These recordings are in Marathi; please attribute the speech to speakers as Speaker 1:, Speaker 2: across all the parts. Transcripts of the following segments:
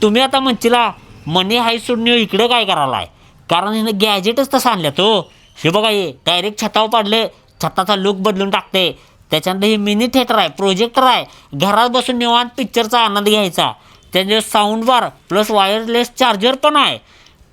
Speaker 1: तुम्ही आता म्हणशीला मनी हाय सोडून इकडं काय करायला आहे, कारण हिनं गॅजेटच तसं आणलं तो. हे बघा, हे डायरेक्ट छतावर पाडले, छताचा लुक बदलून टाकते. त्याच्यानंतर हे मिनी थिएटर आहे, प्रोजेक्टर आहे, घरात बसून निवांत पिक्चरचा आनंद घ्यायचा. त्याचे साऊंड बार प्लस वायरलेस चार्जर पण आहे.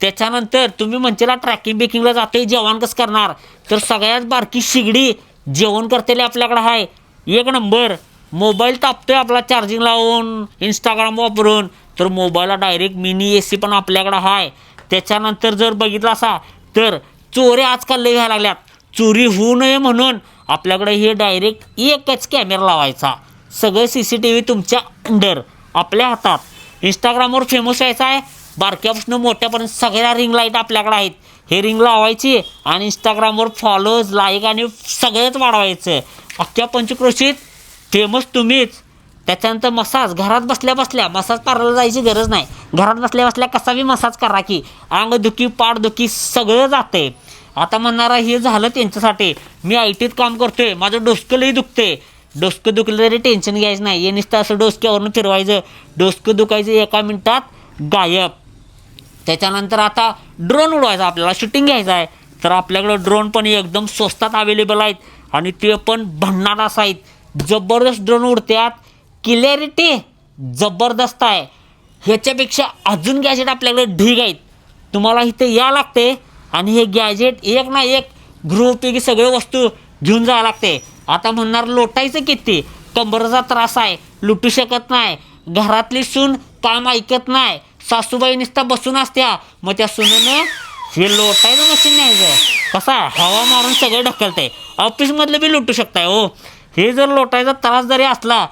Speaker 1: त्याच्यानंतर तुम्ही म्हणशीला ट्रॅकिंग बेकिंगला जाते, जेवण कसं करणार, तर सगळ्यात बारकी शिगडी जेवण करतेले आपल्याकडे आहे. एक नंबर. मोबाईल तापतोय आपला चार्जिंग लावून, इंस्टाग्राम वापरून, तर मोबाईलला डायरेक्ट मिनी AC पण आपल्याकडं आहे. त्याच्यानंतर जर बघितलं असा तर चोरी आजकाल लई व्हायला लागल्यात. चोरी होऊ नये म्हणून आपल्याकडे हे डायरेक्ट एकच कॅमेरा लावायचा. सगळं CCTV तुमच्या अंडर, आपल्या हातात. इंस्टाग्रामवर फेमस व्हायचं आहे, बारक्यापासून मोठ्यापर्यंत सगळ्या रिंग लाईट आपल्याकडे आहेत. हे रिंग लावायची आणि इंस्टाग्रामवर फॉलोज, लाईक आणि सगळंच वाढवायचं. अख्ख्या पंचक्रोशीत फेमस तुम्हीच. त्याच्यानंतर मसाज, घरात बसल्या बसल्या मसाज पार्लरला जायची गरज नाही. घरात बसल्या बसल्या कसा बी मसाज करा की अंगदुखी पाठदुखी सगळं जाते. आता म्हणणारा हे झालं त्यांच्यासाठी. मी ITत काम करतोय, माझं डोसकं लई दुखते. डोसकं दुखलं तरी टेन्शन घ्यायचं नाही. हे नुसतं असं डोसक्यावरून फिरवायचं, डोसकं दुखायचं 1 मिनिटात गायब. त्याच्यानंतर आता ड्रोन उडवायचा, आपल्याला शूटिंग घ्यायचं आहे, तर आपल्याकडं ड्रोन पण एकदम स्वस्तात अवेलेबल आहेत आणि ते पण भन्नाट असं आहेत. जबरदस्त ड्रोन उडतात, क्लिअरिटी जबरदस्त आहे. ह्याच्यापेक्षा अजून गॅजेट आपल्याकडे ढीग आहेत. तुम्हाला इथे या लागते आणि हे गॅजेट एक ना एक गृहोपयोगी सगळे वस्तू घेऊन जावं लागते. आता म्हणणार लोटायचं किती, कंबरचा त्रास आहे, लुटू शकत नाही, घरातली सून काम ऐकत नाही, सासूबाई नुसता बसून असत्या, मग त्या सुनेनं हे लोटायचं मशीन न्यायचं. कसं आहे, हवा मारून सगळे ढकलते. ऑफिसमधलं बी लुटू शकताय हो. हे जर लोटायचा त्रास जरी असला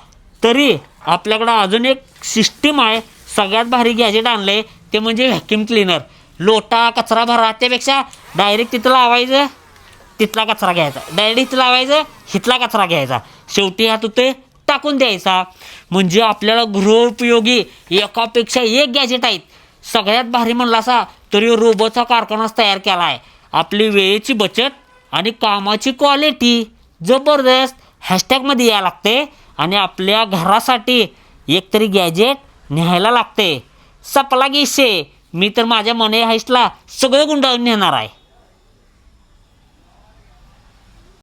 Speaker 1: तरी आपल्याकडं अजून एक सिस्टीम आहे. सगळ्यात भारी गॅजेट आणलं आहे ते म्हणजे व्हॅक्यूम क्लिनर. लोटा कचरा भरा त्यापेक्षा डायरेक्ट तिथं लावायचं, तिथला कचरा घ्यायचा, डायरेक्ट इथं लावायचं, हिथला कचरा घ्यायचा, शेवटी हात होते टाकून द्यायचा. म्हणजे आपल्याला गृहोपयोगी एकापेक्षा एक गॅजेट आहेत. सगळ्यात भारी म्हणला असा तरी रोबोचा कारखानाच तयार केला आहे. आपली वेळेची बचत आणि कामाची क्वालिटी जबरदस्त. हॅशटॅगमध्ये यायला लागते आणि आपल्या घरासाठी एकतरी गॅजेट न्यायला लागते. सपला गिशे. मी तर माझ्या मने हाईस्टला सगळं गुंडाळून नेणार आहे.